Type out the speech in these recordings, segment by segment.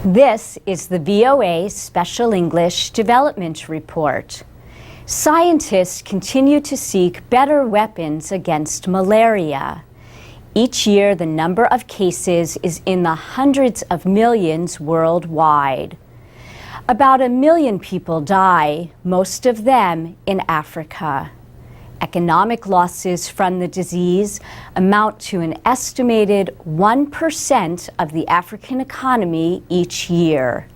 This is the VOA Special English Development Report. Scientists continue to seek better weapons against malaria. Each year, the number of cases is in the hundreds of millions worldwide. About 1 million people die, most of them in Africa. Economic losses from the disease amount to an estimated 1% of the African economy each year.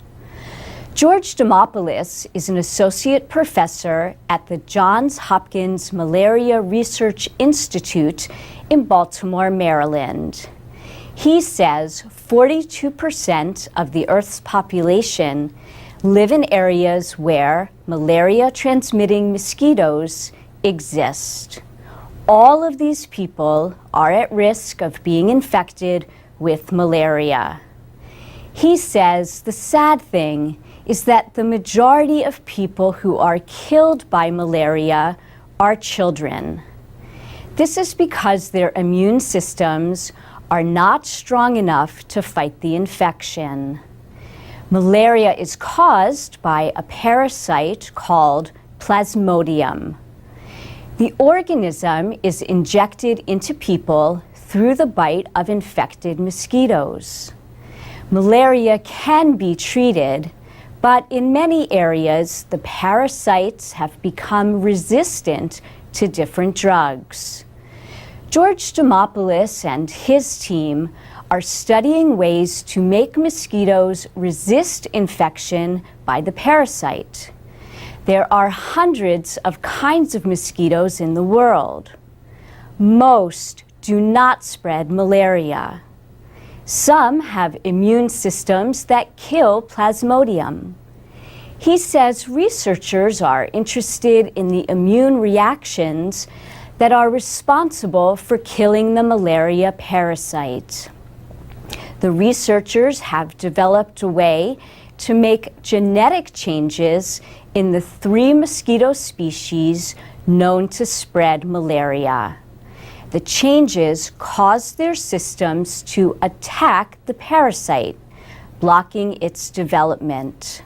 George Demopoulos is an associate professor at the Johns Hopkins Malaria Research Institute in Baltimore, Maryland. He says 42% of the Earth's population live in areas where malaria-transmitting mosquitoes exist. All of these people are at risk of being infected with malaria. He says the sad thing is that the majority of people who are killed by malaria are children. This is because their immune systems are not strong enough to fight the infection. Malaria is caused by a parasite called Plasmodium. The organism is injected into people through the bite of infected mosquitoes. Malaria can be treated, but in many areas, the parasites have become resistant to different drugs. George Demopoulos and his team are studying ways to make mosquitoes resist infection by the parasite. There are hundreds of kinds of mosquitoes in the world. Most do not spread malaria. Some have immune systems that kill Plasmodium. He says researchers are interested in the immune reactions that are responsible for killing the malaria parasite. The researchers have developed a way to make genetic changes in the 3 mosquito species known to spread malaria. The changes cause their systems to attack the parasite, blocking its development.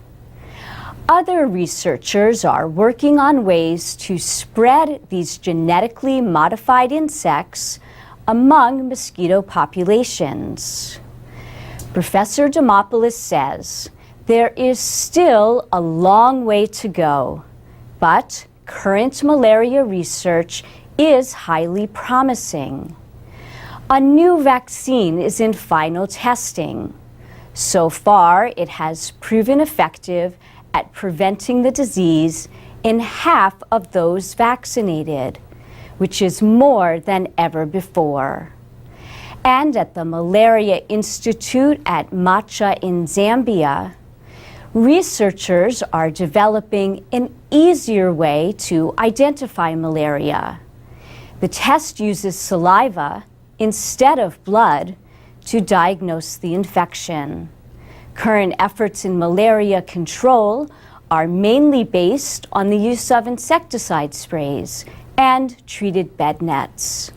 Other researchers are working on ways to spread these genetically modified insects among mosquito populations. Professor Demopoulos says there is still a long way to go, but current malaria research is highly promising. A new vaccine is in final testing. So far, it has proven effective at preventing the disease in half of those vaccinated, which is more than ever before. And at the Malaria Institute at Macha in Zambia, researchers are developing an easier way to identify malaria. The test uses saliva instead of blood to diagnose the infection. Current efforts in malaria control are mainly based on the use of insecticide sprays and treated bed nets.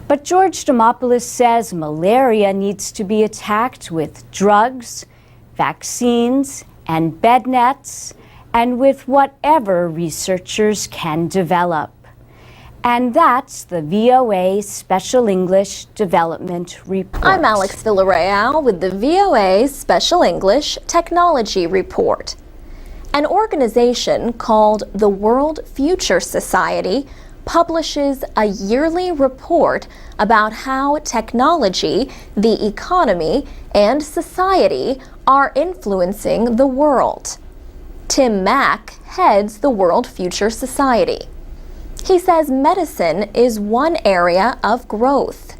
But George Demopoulos says malaria needs to be attacked with drugs, vaccines, and bed nets, and with whatever researchers can develop. And that's the VOA Special English Development Report. I'm Alex Villarreal with the VOA Special English Technology Report. An organization called the World Future Society publishes a yearly report about how technology, the economy, and society are influencing the world. Tim Mack heads the World Future Society. He says medicine is one area of growth.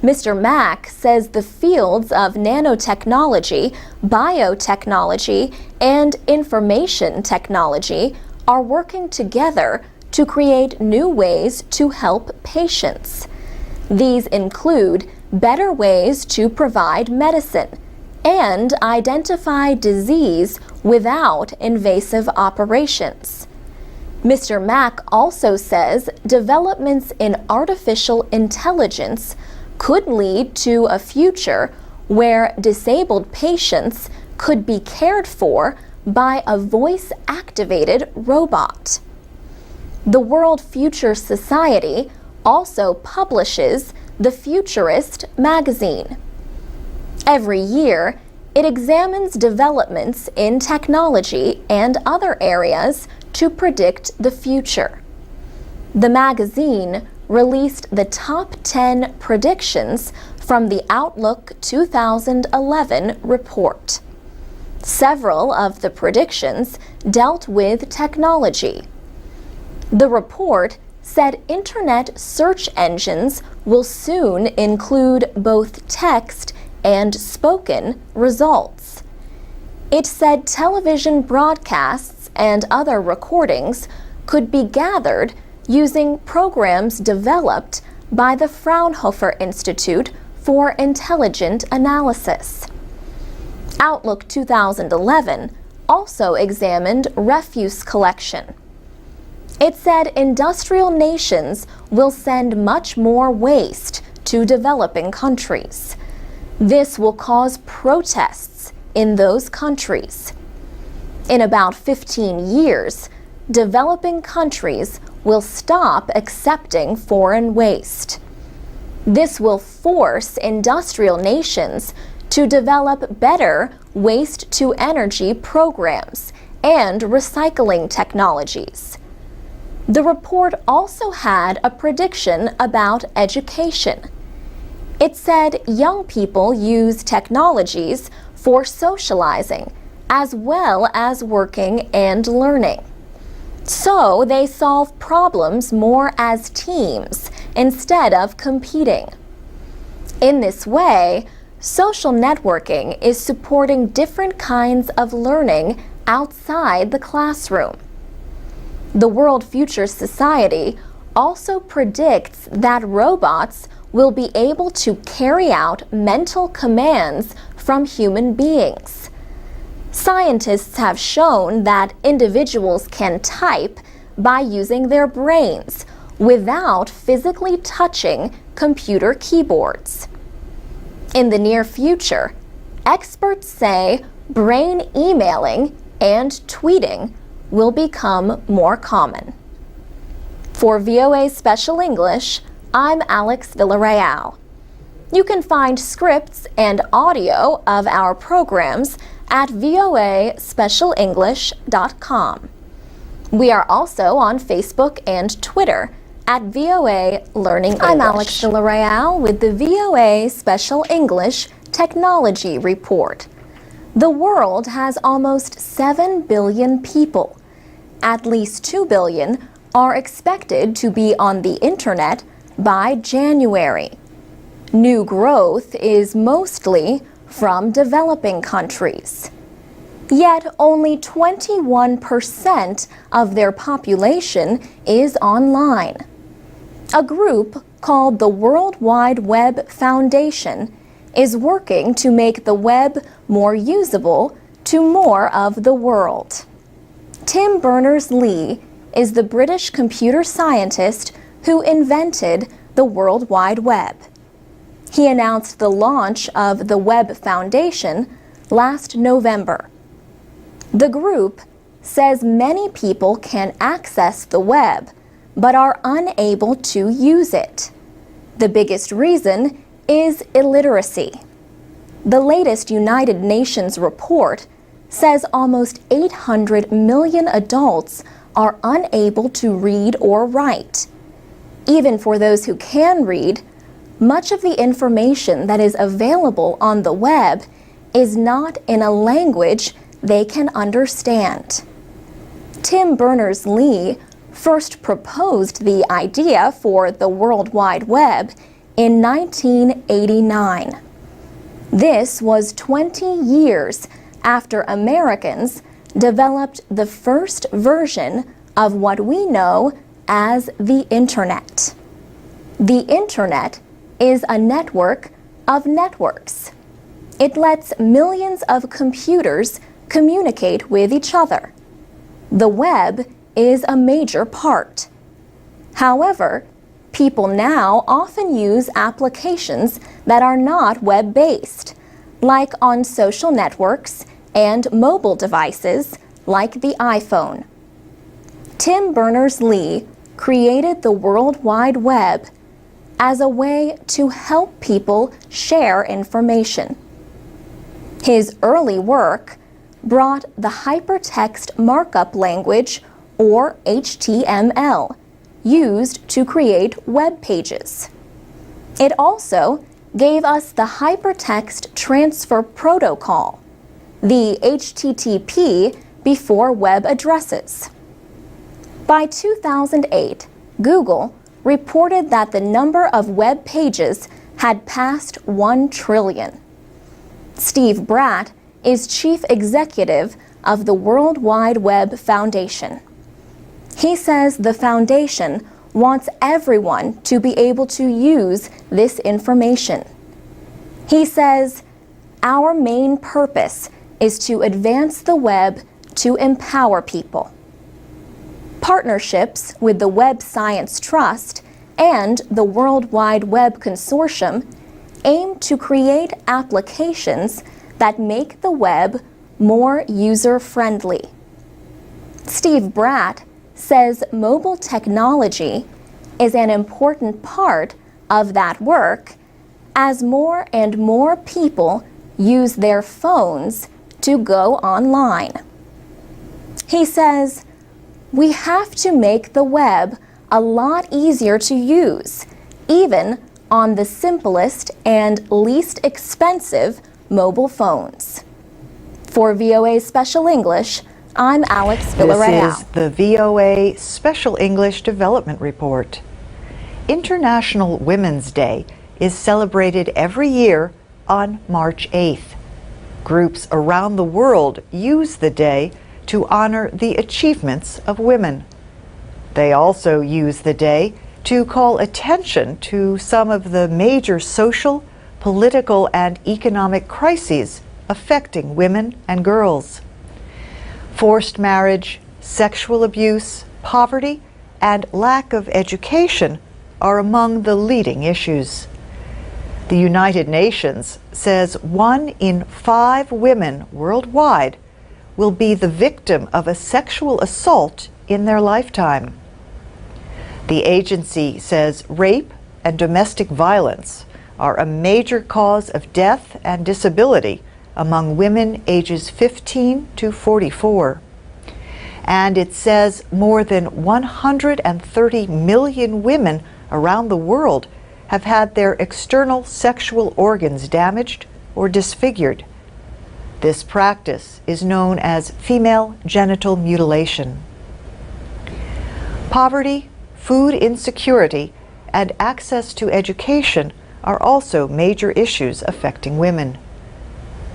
Mr. Mack says the fields of nanotechnology, biotechnology, and information technology are working together to create new ways to help patients. These include better ways to provide medicine and identify disease without invasive operations. Mr. Mack also says developments in artificial intelligence could lead to a future where disabled patients could be cared for by a voice-activated robot. The World Future Society also publishes the Futurist magazine. Every year, it examines developments in technology and other areas to predict the future. The magazine released the top 10 predictions from the Outlook 2011 report. Several of the predictions dealt with technology. The report said internet search engines will soon include both text and spoken results. It said television broadcasts and other recordings could be gathered using programs developed by the Fraunhofer Institute for Intelligent Analysis. Outlook 2011 also examined refuse collection. It said industrial nations will send much more waste to developing countries. This will cause protests in those countries. In about 15 years, developing countries will stop accepting foreign waste. This will force industrial nations to develop better waste-to-energy programs and recycling technologies. The report also had a prediction about education. It said young people use technologies for socializing as well as working and learning. So they solve problems more as teams instead of competing. In this way, social networking is supporting different kinds of learning outside the classroom. The World Future Society also predicts that robots will be able to carry out mental commands from human beings. Scientists have shown that individuals can type by using their brains without physically touching computer keyboards. In the near future, experts say brain emailing and tweeting will become more common. For VOA Special English, I'm Alex Villarreal. You can find scripts and audio of our programs at voaspecialenglish.com. We are also on Facebook and Twitter at VOA Learning English. I'm Alex Villarreal with the VOA Special English Technology Report. The world has almost 7 billion people. At least 2 billion are expected to be on the internet by January. New growth is mostly from developing countries. Yet only 21% of their population is online. A group called the World Wide Web Foundation is working to make the web more usable to more of the world. Tim Berners-Lee is the British computer scientist who invented the World Wide Web. He announced the launch of the Web Foundation last November. The group says many people can access the web but are unable to use it. The biggest reason is illiteracy. The latest United Nations report says almost 800 million adults are unable to read or write. Even for those who can read, much of the information that is available on the web is not in a language they can understand. Tim Berners-Lee first proposed the idea for the World Wide Web in 1989. This was 20 years after Americans developed the first version of what we know as the Internet. The Internet is a network of networks. It lets millions of computers communicate with each other. The web is a major part. However, people now often use applications that are not web-based, like on social networks and mobile devices like the iPhone. Tim Berners-Lee created the World Wide Web as a way to help people share information. His early work brought the hypertext markup language, or HTML, used to create web pages. It also gave us the Hypertext Transfer Protocol, the HTTP before web addresses. By 2008, Google reported that the number of web pages had passed 1 trillion. Steve Bratt is chief executive of the World Wide Web Foundation. He says the foundation wants everyone to be able to use this information. He says, "Our main purpose is to advance the web to empower people." Partnerships with the Web Science Trust and the World Wide Web Consortium aim to create applications that make the web more user-friendly. Steve Bratt says mobile technology is an important part of that work as more and more people use their phones to go online. He says, "We have to make the web a lot easier to use, even on the simplest and least expensive mobile phones." For VOA Special English, I'm Alex Villarreal. This is the VOA Special English Development Report. International Women's Day is celebrated every year on March 8th. Groups around the world use the day to honor the achievements of women. They also use the day to call attention to some of the major social, political, and economic crises affecting women and girls. Forced marriage, sexual abuse, poverty, and lack of education are among the leading issues. The United Nations says 1 in 5 women worldwide will be the victim of a sexual assault in their lifetime. The agency says rape and domestic violence are a major cause of death and disability among women ages 15 to 44. And it says more than 130 million women around the world have had their external sexual organs damaged or disfigured. This practice is known as female genital mutilation. Poverty, food insecurity, and access to education are also major issues affecting women.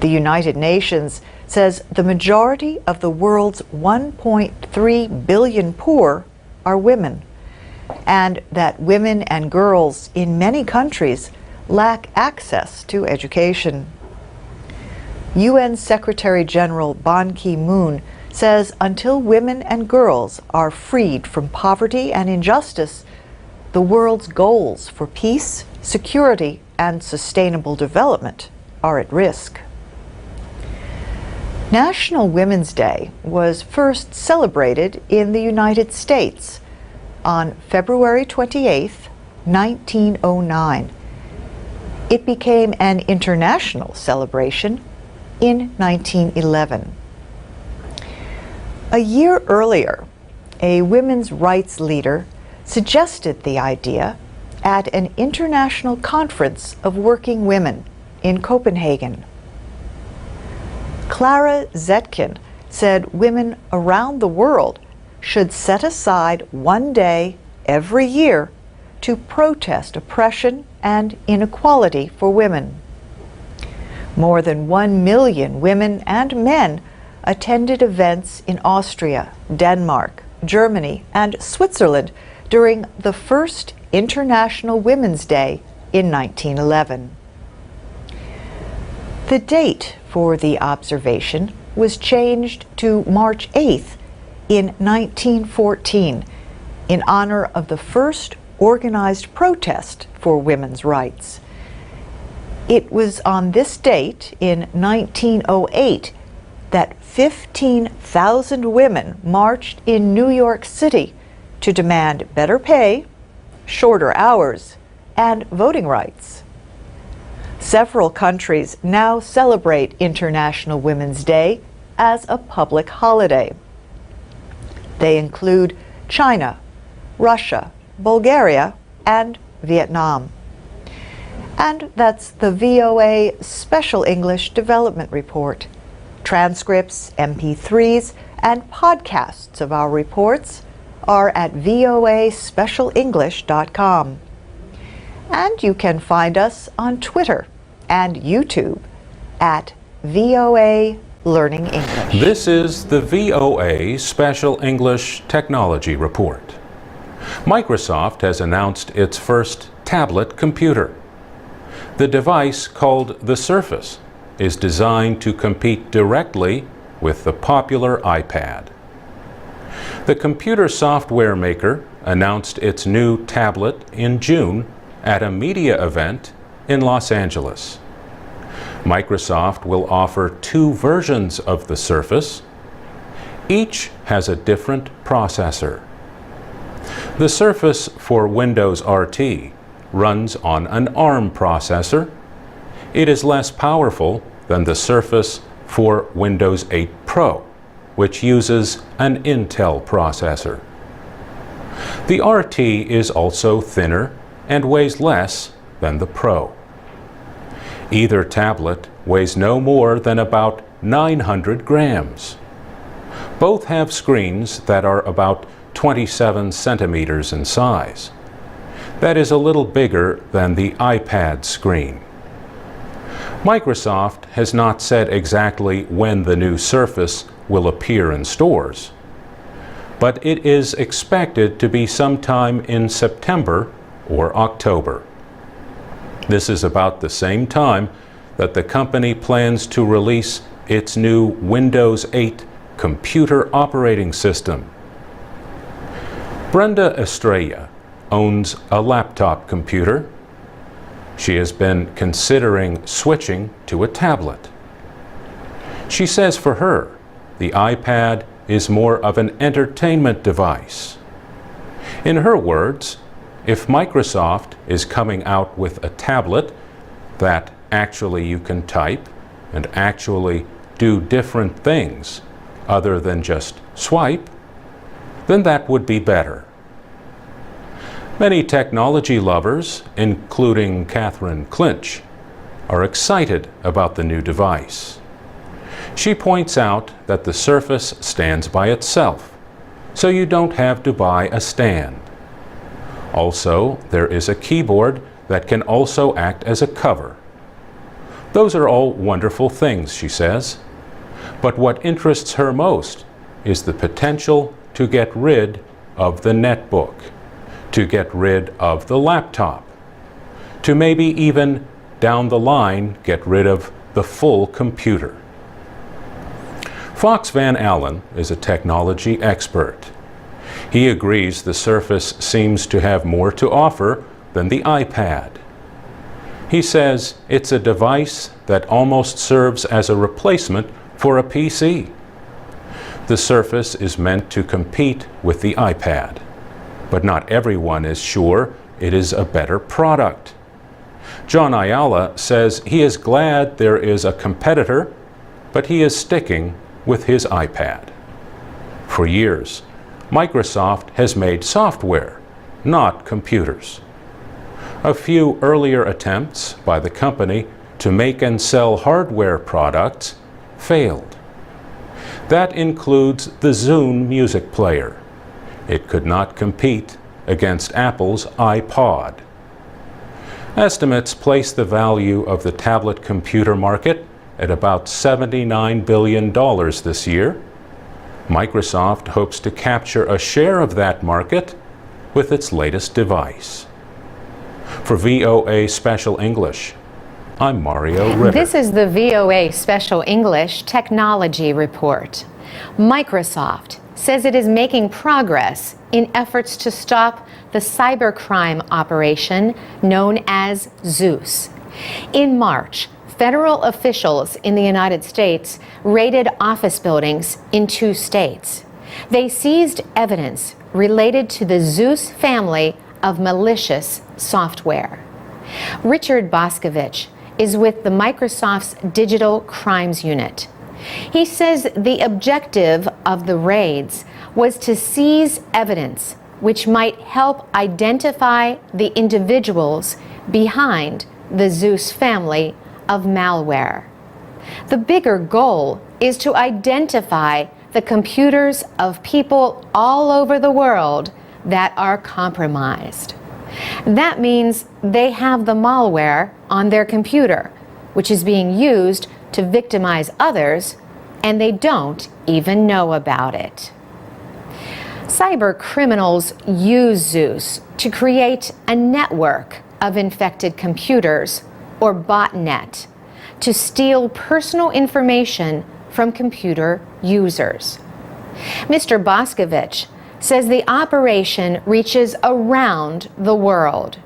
The United Nations says the majority of the world's 1.3 billion poor are women, and that women and girls in many countries lack access to education. UN Secretary General Ban Ki-moon says until women and girls are freed from poverty and injustice, the world's goals for peace, security, and sustainable development are at risk. National Women's Day was first celebrated in the United States on February 28, 1909. It became an international celebration in 1911. A year earlier, a women's rights leader suggested the idea at an international conference of working women in Copenhagen. Clara Zetkin said women around the world should set aside one day every year to protest oppression and inequality for women. More than 1 million women and men attended events in Austria, Denmark, Germany, and Switzerland during the first International Women's Day in 1911. The date for the observation was changed to March 8th in 1914 in honor of the first organized protest for women's rights. It was on this date in 1908 that 15,000 women marched in New York City to demand better pay, shorter hours, and voting rights. Several countries now celebrate International Women's Day as a public holiday. They include China, Russia, Bulgaria, and Vietnam. And that's the VOA Special English Development Report. Transcripts, MP3s, and podcasts of our reports are at voaspecialenglish.com. And you can find us on Twitter and YouTube at VOA Learning English. This is the VOA Special English Technology Report. Microsoft has announced its first tablet computer. The device, called the Surface, is designed to compete directly with the popular iPad. The computer software maker announced its new tablet in June at a media event in Los Angeles. Microsoft will offer 2 versions of the Surface. Each has a different processor. The Surface for Windows RT runs on an ARM processor. It is less powerful than the Surface for Windows 8 Pro, which uses an Intel processor. The RT is also thinner and weighs less than the Pro. Either tablet weighs no more than about 900 grams. Both have screens that are about 27 centimeters in size. That is a little bigger than the iPad screen. Microsoft has not said exactly when the new Surface will appear in stores, but it is expected to be sometime in September or October. This is about the same time that the company plans to release its new Windows 8 computer operating system. Brenda Estrella owns a laptop computer. She has been considering switching to a tablet. She says for her, the iPad is more of an entertainment device. In her words, if Microsoft is coming out with a tablet that actually you can type and actually do different things other than just swipe, then that would be better. Many technology lovers, including Catherine Clinch, are excited about the new device. She points out that the Surface stands by itself, so you don't have to buy a stand. Also, there is a keyboard that can also act as a cover. Those are all wonderful things, she says. But what interests her most is the potential to get rid of the netbook, to get rid of the laptop, to maybe even down the line get rid of the full computer. Fox Van Allen is a technology expert. He agrees the Surface seems to have more to offer than the iPad. He says it's a device that almost serves as a replacement for a PC. The Surface is meant to compete with the iPad, but not everyone is sure it is a better product. John Ayala says he is glad there is a competitor, but he is sticking with his iPad. For years, Microsoft has made software, not computers. A few earlier attempts by the company to make and sell hardware products failed. That includes the Zune music player. It could not compete against Apple's iPod. Estimates place the value of the tablet computer market at about $79 billion this year. Microsoft hopes to capture a share of that market with its latest device. For VOA Special English, I'm Mario Ritter. This is the VOA Special English Technology Report. Microsoft says it is making progress in efforts to stop the cybercrime operation known as Zeus. In March, federal officials in the United States raided office buildings in 2 states. They seized evidence related to the Zeus family of malicious software. Richard Boscovich is with the Microsoft's Digital Crimes Unit. He says the objective of the raids was to seize evidence which might help identify the individuals behind the Zeus family of malware. The bigger goal is to identify the computers of people all over the world that are compromised. That means they have the malware on their computer, which is being used to victimize others, and they don't even know about it. Cyber criminals use Zeus to create a network of infected computers, or botnet, to steal personal information from computer users. Mr. Boscovich says the operation reaches around the world.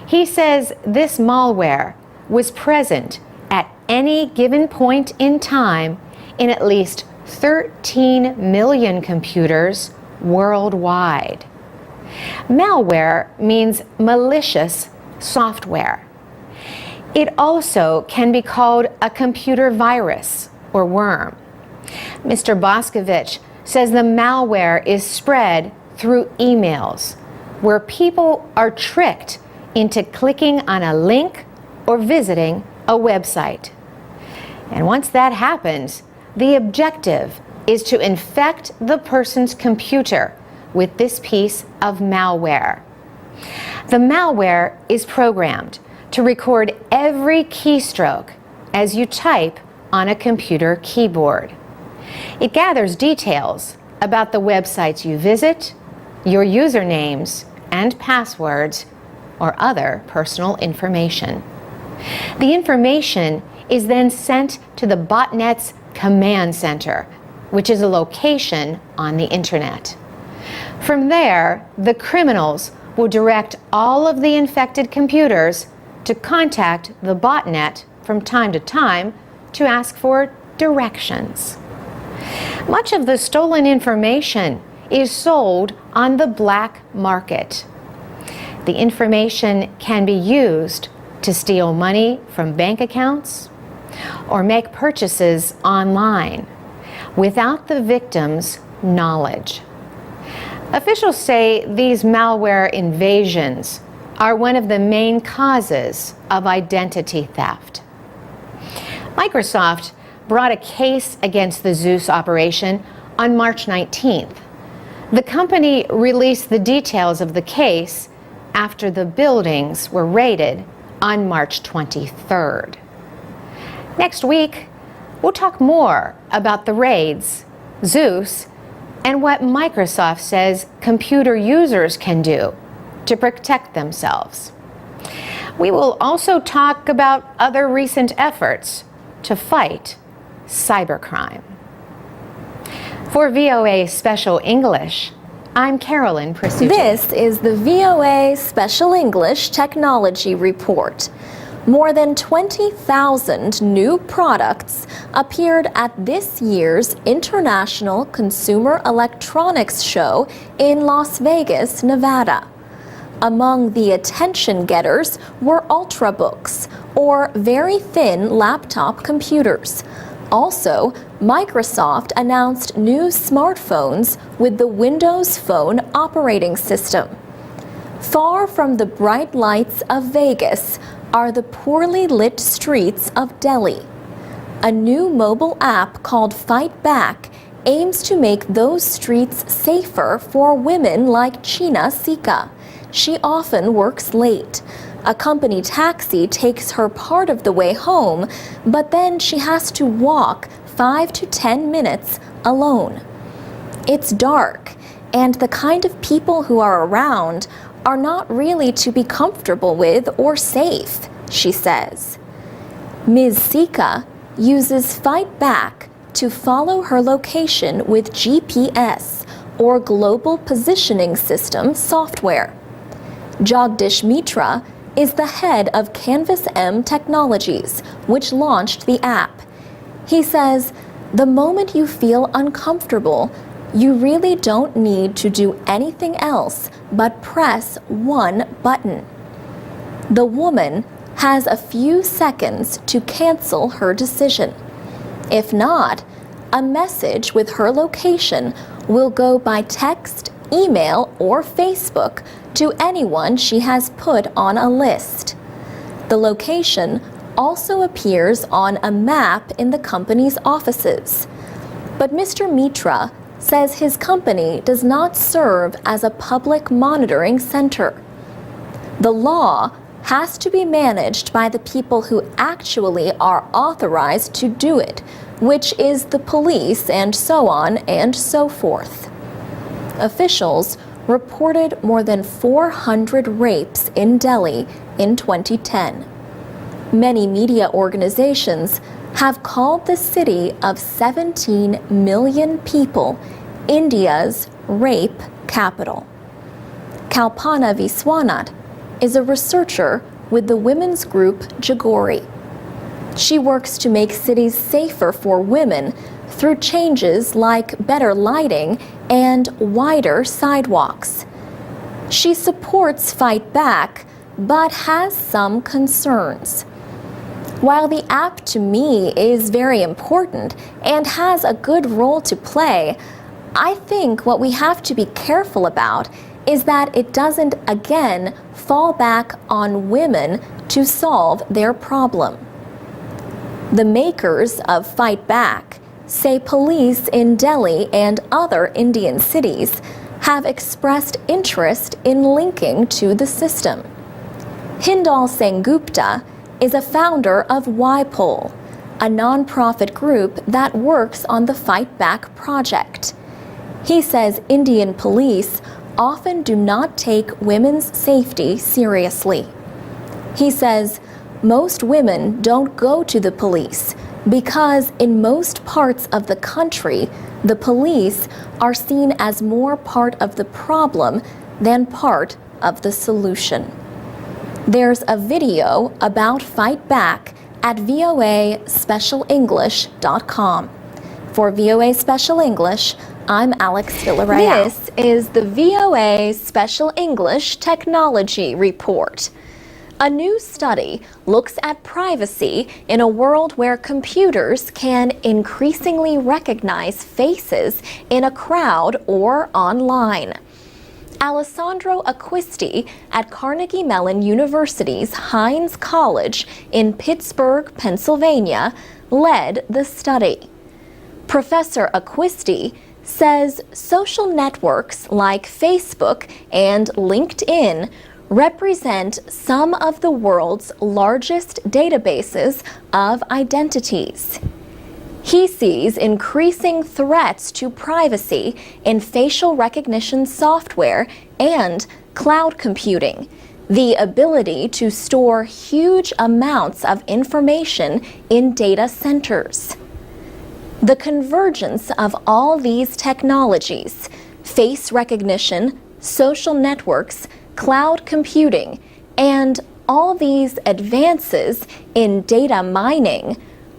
He says this malware was present at any given point in time in at least 13 million computers worldwide. Malware means malicious software. It also can be called a computer virus or worm. Mr. Boscovich says the malware is spread through emails, where people are tricked into clicking on a link or visiting a website. And once that happens, the objective is to infect the person's computer with this piece of malware. The malware is programmed to record every keystroke as you type on a computer keyboard. It gathers details about the websites you visit, your usernames and passwords, or other personal information. The information is then sent to the botnet's command center, which is a location on the internet. From there, the criminals will direct all of the infected computers to contact the botnet from time to time to ask for directions. Much of the stolen information is sold on the black market. The information can be used to steal money from bank accounts or make purchases online without the victim's knowledge. Officials say these malware invasions are one of the main causes of identity theft. Microsoft brought a case against the Zeus operation on March 19th. The company released the details of the case after the buildings were raided on March 23rd. Next week, we'll talk more about the raids, Zeus, and what Microsoft says computer users can do to protect themselves. We will also talk about other recent efforts to fight cybercrime. For VOA Special English, I'm Carolyn Prisucci. This is the VOA Special English Technology Report. More than 20,000 new products appeared at this year's International Consumer Electronics Show in Las Vegas, Nevada. Among the attention getters were Ultrabooks, or very thin laptop computers. Also, Microsoft announced new smartphones with the Windows Phone operating system. Far from the bright lights of Vegas are the poorly lit streets of Delhi. A new mobile app called Fight Back aims to make those streets safer for women like China Sika. She often works late. A company taxi takes her part of the way home, but then she has to walk 5 to 10 minutes alone. It's dark, and the kind of people who are around are not really to be comfortable with or safe, she says. Ms. Sika uses Fight Back to follow her location with GPS, or Global Positioning System software. Jagdish Mitra is the head of Canvas M Technologies, which launched the app. He says, "The moment you feel uncomfortable, you really don't need to do anything else but press one button. The woman has a few seconds to cancel her decision. If not, a message with her location will go by text, email, or Facebook to anyone she has put on a list. The location also appears on a map in the company's offices. But Mr. Mitra says his company does not serve as a public monitoring center. The law has to be managed by the people who actually are authorized to do it, which is the police and so on and so forth." Officials reported more than 400 rapes in Delhi in 2010. Many media organizations have called the city of 17 million people India's rape capital. Kalpana Viswanath is a researcher with the women's group Jagori. She works to make cities safer for women through changes like better lighting and wider sidewalks. She supports Fight Back, but has some concerns. While the app to me is very important and has a good role to play, I think what we have to be careful about is that it doesn't again fall back on women to solve their problem. The makers of Fight Back say police in Delhi and other Indian cities have expressed interest in linking to the system. Hindal Sengupta is a founder of YPOL, a nonprofit group that works on the Fight Back project. He says Indian police often do not take women's safety seriously. He says most women don't go to the police because in most parts of the country, the police are seen as more part of the problem than part of the solution. There's a video about Fight Back at voaspecialenglish.com. For VOA Special English, I'm Alex Villarreal. This is the VOA Special English Technology Report. A new study looks at privacy in a world where computers can increasingly recognize faces in a crowd or online. Alessandro Acquisti at Carnegie Mellon University's Hines College in Pittsburgh, Pennsylvania, led the study. Professor Acquisti says social networks like Facebook and LinkedIn represent some of the world's largest databases of identities. He sees increasing threats to privacy in facial recognition software and cloud computing, the ability to store huge amounts of information in data centers. The convergence of all these technologies, face recognition, social networks, cloud computing, and all these advances in data mining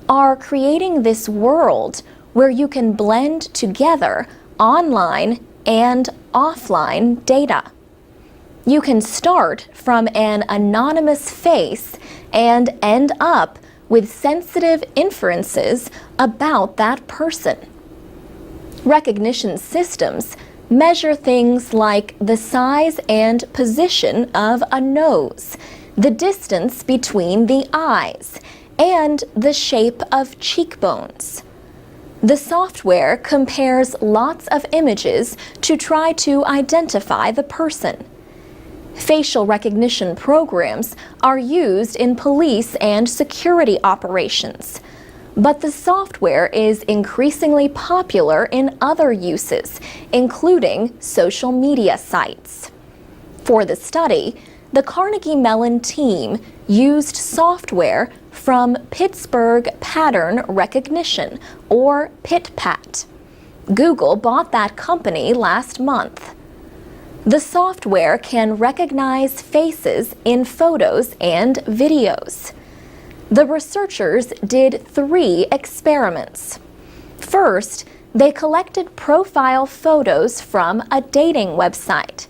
are creating this world where you can blend together online and offline data. You can start from an anonymous face and end up with sensitive inferences about that person. Recognition systems measure things like the size and position of a nose, the distance between the eyes, and the shape of cheekbones. The software compares lots of images to try to identify the person. Facial recognition programs are used in police and security operations, but the software is increasingly popular in other uses, including social media sites. For the study, the Carnegie Mellon team used software from Pittsburgh Pattern Recognition, or PitPat. Google bought that company last month. The software can recognize faces in photos and videos. The researchers did 3 experiments. First, they collected profile photos from a dating website.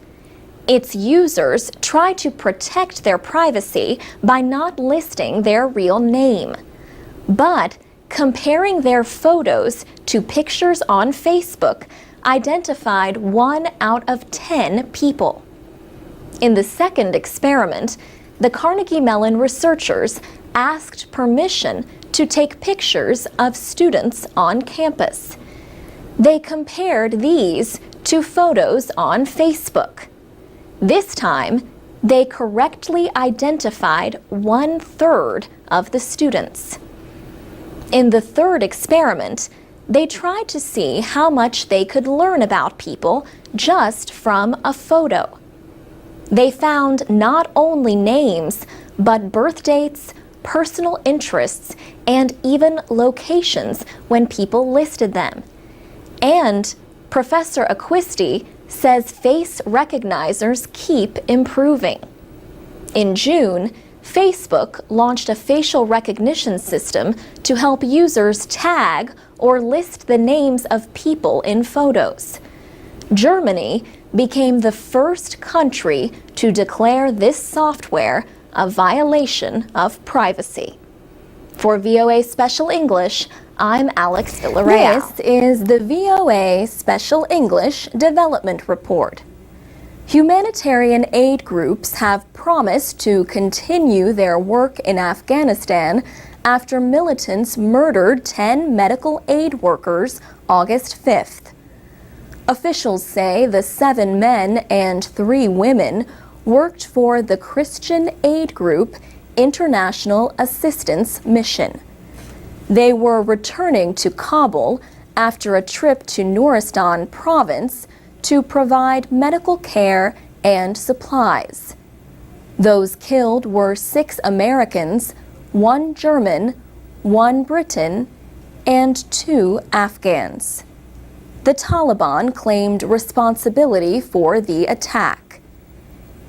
Its users tried to protect their privacy by not listing their real name. But comparing their photos to pictures on Facebook identified 1 out of 10 people. In the second experiment, the Carnegie Mellon researchers asked permission to take pictures of students on campus. They compared these to photos on Facebook. This time, they correctly identified 1/3 of the students. In the third experiment, they tried to see how much they could learn about people just from a photo. They found not only names, but birth dates, personal interests, and even locations when people listed them. And Professor Acquisti says face recognizers keep improving. In June, Facebook launched a facial recognition system to help users tag or list the names of people in photos. Germany became the first country to declare this software a violation of privacy. For VOA Special English, I'm Alex Villarreal. This is the VOA Special English Development Report. Humanitarian aid groups have promised to continue their work in Afghanistan after militants murdered 10 medical aid workers August 5th. Officials say the 7 men and 3 women worked for the Christian aid group International Assistance Mission. They were returning to Kabul after a trip to Nuristan province to provide medical care and supplies. Those killed were 6 Americans, 1 German, 1 Briton, and 2 Afghans. The Taliban claimed responsibility for the attack.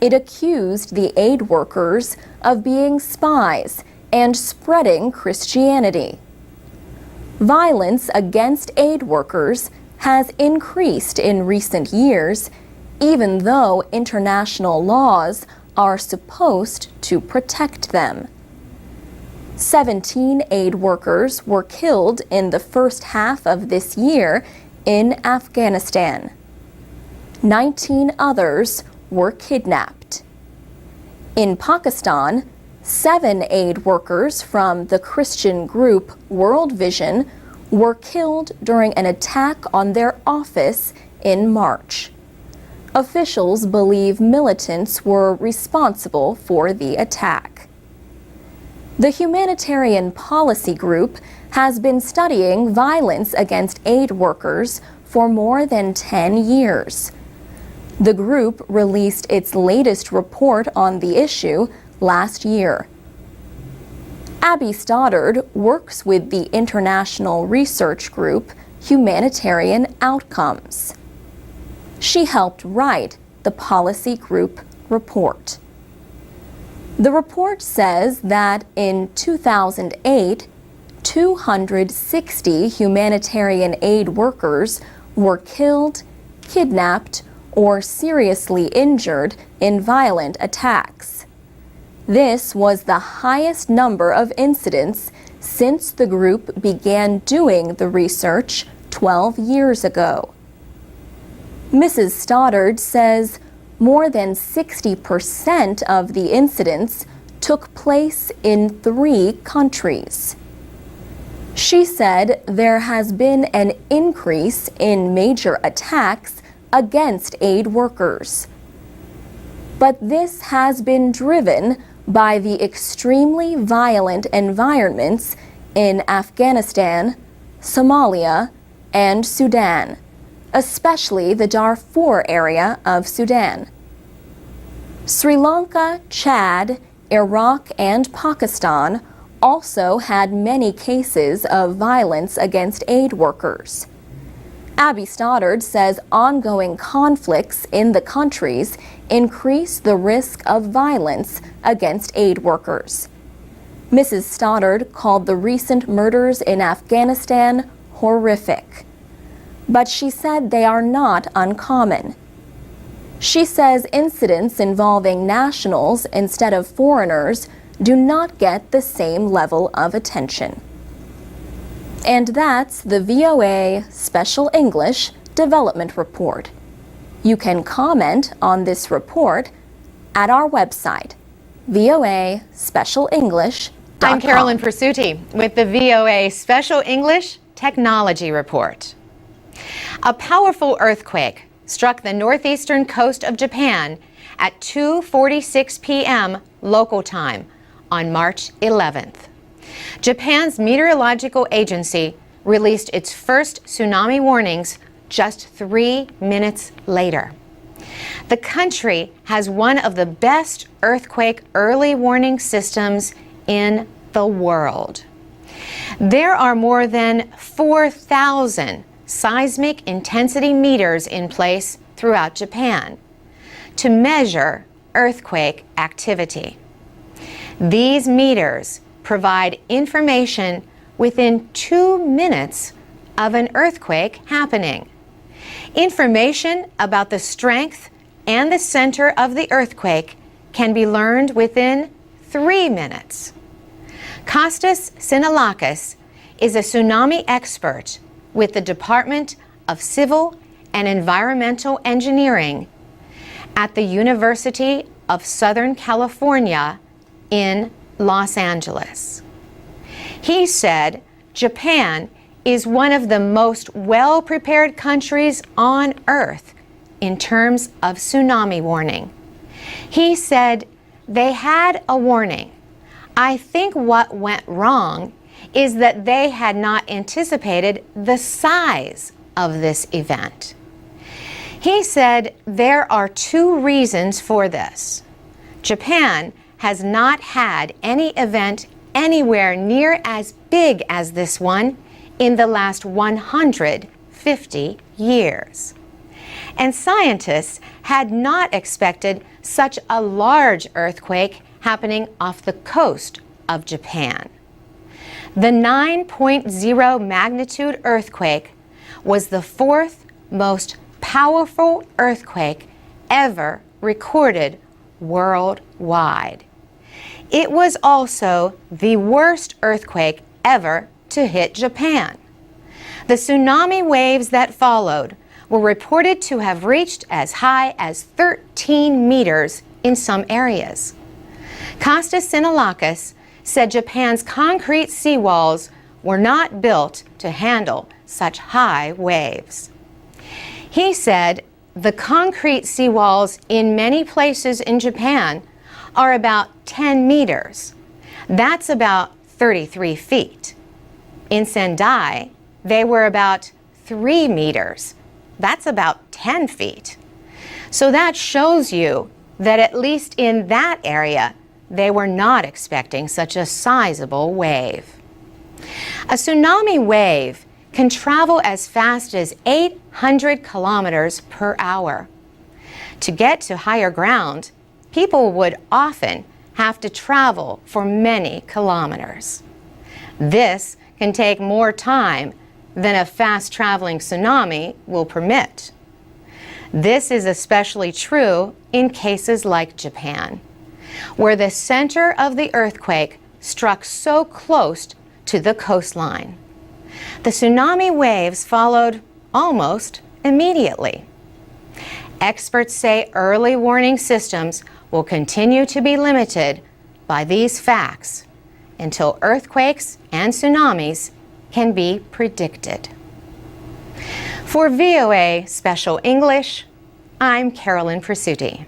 It accused the aid workers of being spies and spreading Christianity. Violence against aid workers has increased in recent years, even though international laws are supposed to protect them. 17 aid workers were killed in the first half of this year in Afghanistan. 19 others were kidnapped. In Pakistan, 7 aid workers from the Christian group World Vision were killed during an attack on their office in March. Officials believe militants were responsible for the attack. The Humanitarian Policy Group has been studying violence against aid workers for more than 10 years. The group released its latest report on the issue last year. Abby Stoddard works with the international research group Humanitarian Outcomes. She helped write the policy group report. The report says that in 2008, 260 humanitarian aid workers were killed, kidnapped, or seriously injured in violent attacks. This was the highest number of incidents since the group began doing the research 12 years ago. Mrs. Stoddard says more than 60% of the incidents took place in 3 countries. She said there has been an increase in major attacks against aid workers. But this has been driven by the extremely violent environments in Afghanistan, Somalia, and Sudan, especially the Darfur area of Sudan. Sri Lanka, Chad, Iraq, and Pakistan also had many cases of violence against aid workers. Abby Stoddard says ongoing conflicts in the countries increase the risk of violence against aid workers. Mrs. Stoddard called the recent murders in Afghanistan horrific, but she said they are not uncommon. She says incidents involving nationals instead of foreigners do not get the same level of attention. And that's the VOA Special English Development Report. You can comment on this report at our website, voaspecialenglish.com. I'm Carolyn Persutti with the VOA Special English Technology Report. A powerful earthquake struck the northeastern coast of Japan at 2:46 p.m. local time on March 11th. Japan's meteorological agency released its first tsunami warnings just 3 minutes later. The country has one of the best earthquake early warning systems in the world. There are more than 4,000 seismic intensity meters in place throughout Japan to measure earthquake activity. These meters provide information within 2 minutes of an earthquake happening. Information about the strength and the center of the earthquake can be learned within 3 minutes. Kostas Sinalakis is a tsunami expert with the Department of Civil and Environmental Engineering at the University of Southern California in Los Angeles. He said Japan is one of the most well-prepared countries on Earth in terms of tsunami warning. He said they had a warning. I think what went wrong is that they had not anticipated the size of this event. He said there are 2 reasons for this. Japan has not had any event anywhere near as big as this one in the last 150 years. And scientists had not expected such a large earthquake happening off the coast of Japan. The 9.0 magnitude earthquake was the 4th most powerful earthquake ever recorded worldwide. It was also the worst earthquake ever to hit Japan. The tsunami waves that followed were reported to have reached as high as 13 meters in some areas. Kostas Sinalakis said Japan's concrete seawalls were not built to handle such high waves. He said the concrete seawalls in many places in Japan are about 10 meters. That's about 33 feet. In Sendai, they were about 3 meters. That's about 10 feet. So that shows you that at least in that area, they were not expecting such a sizable wave. A tsunami wave can travel as fast as 800 kilometers per hour. To get to higher ground, people would often have to travel for many kilometers. This can take more time than a fast-traveling tsunami will permit. This is especially true in cases like Japan, where the center of the earthquake struck so close to the coastline. The tsunami waves followed almost immediately. Experts say early warning systems will continue to be limited by these facts until earthquakes and tsunamis can be predicted. For VOA Special English, I'm Carolyn Persutti.